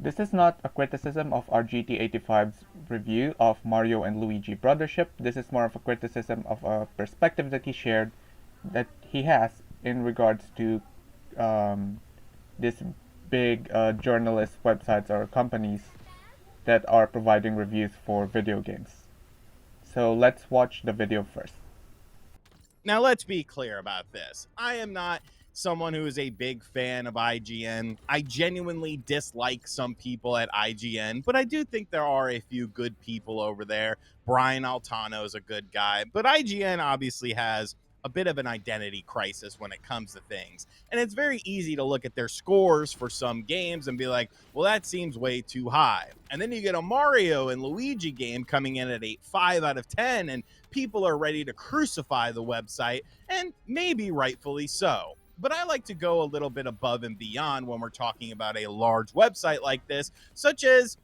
This is not a criticism of RGT85's review of Mario and Luigi Brothership. This is more of a criticism of a perspective that he shared, that he has in regards to this big journalist websites or companies that are providing reviews for video games. So let's watch the video first. Now, let's be clear about this. I am not someone who is a big fan of IGN. I genuinely dislike some people at IGN, but I do think there are a few good people over there. Brian Altano is a good guy, but IGN obviously has a bit of an identity crisis when it comes to things. And it's very easy to look at their scores for some games and be like, well, that seems way too high. And then you get a Mario and Luigi game coming in at 5 out of 10, and people are ready to crucify the website, and maybe rightfully so. But I like to go a little bit above and beyond when we're talking about a large website like this, such as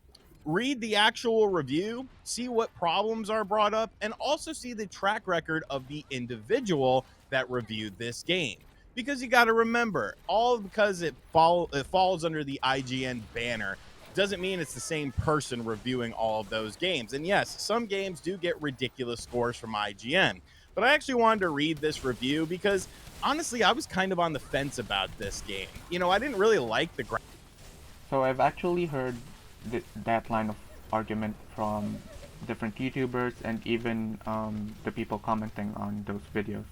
read the actual review, see what problems are brought up, and also see the track record of the individual that reviewed this game. Because you got to remember, all because it falls under the IGN banner doesn't mean it's the same person reviewing all of those games. And yes, some games do get ridiculous scores from IGN. But I actually wanted to read this review because honestly, I was kind of on the fence about this game. I didn't really like the So I've actually heard that line of argument from different YouTubers and even the people commenting on those videos.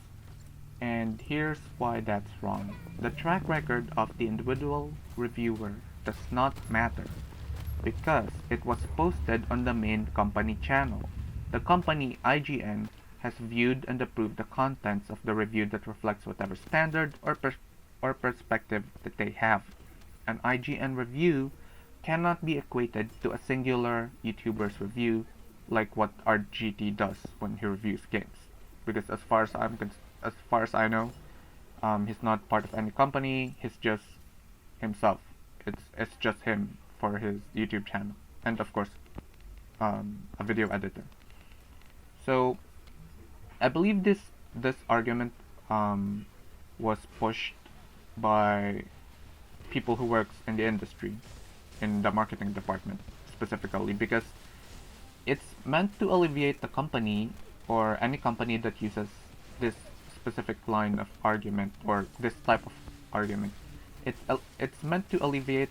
And here's why that's wrong. The track record of the individual reviewer does not matter because it was posted on the main company channel. The company IGN has viewed and approved the contents of the review that reflects whatever standard or perspective that they have. An IGN review cannot be equated to a singular YouTuber's review like what RGT does when he reviews games. Because as far as I know, he's not part of any company. He's just himself. It's just him for his YouTube channel, and of course, a video editor. So I believe this argument was pushed by people who works in the industry, in the marketing department specifically, because it's meant to alleviate the company or any company that uses this specific line of argument or this type of argument. It's meant to alleviate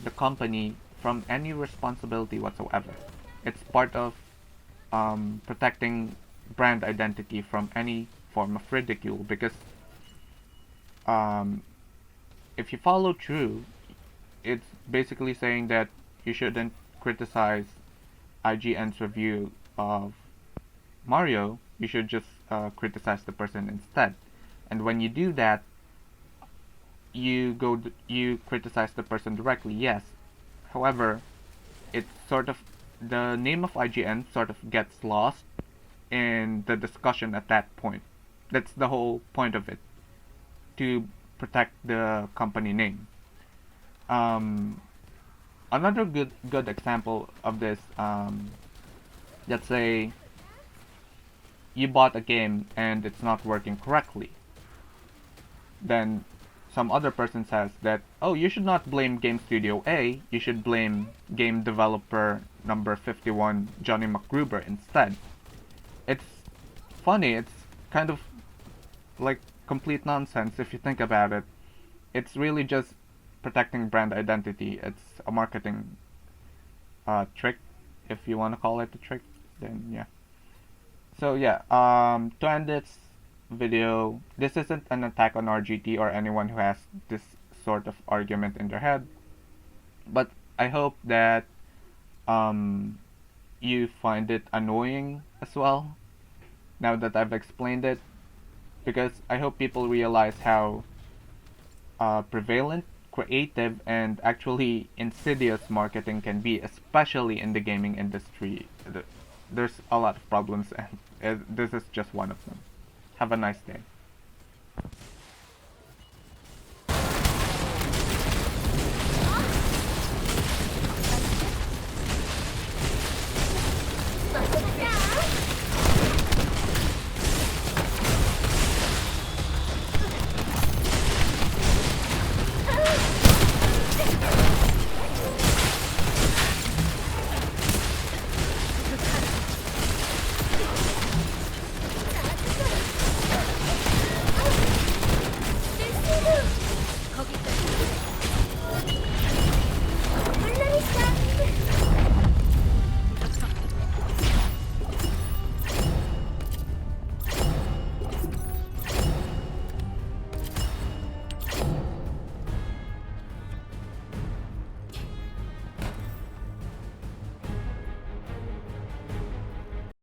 the company from any responsibility whatsoever. It's part of protecting brand identity from any form of ridicule because um, if you follow through, it's basically saying that you shouldn't criticize IGN's review of Mario, you should just criticize the person instead. And when you do that, you criticize the person directly. Yes. However, it's sort of the name of IGN sort of gets lost in the discussion at that point. That's the whole point of it, to protect the company name. Um, Another good example of this, let's say you bought a game and it's not working correctly. Then some other person says that, oh, you should not blame Game Studio A, you should blame game developer number 51, Johnny McGruber, instead. It's funny, it's kind of like complete nonsense if you think about it. It's really just protecting brand identity. It's a marketing trick, if you want to call it a trick, then yeah. So yeah, to end this video, this isn't an attack on RGT or anyone who has this sort of argument in their head, but I hope that um, you find it annoying as well, now that I've explained it, because I hope people realize how prevalent, creative, and actually insidious marketing can be, especially in the gaming industry. There's a lot of problems, and this is just one of them. Have a nice day.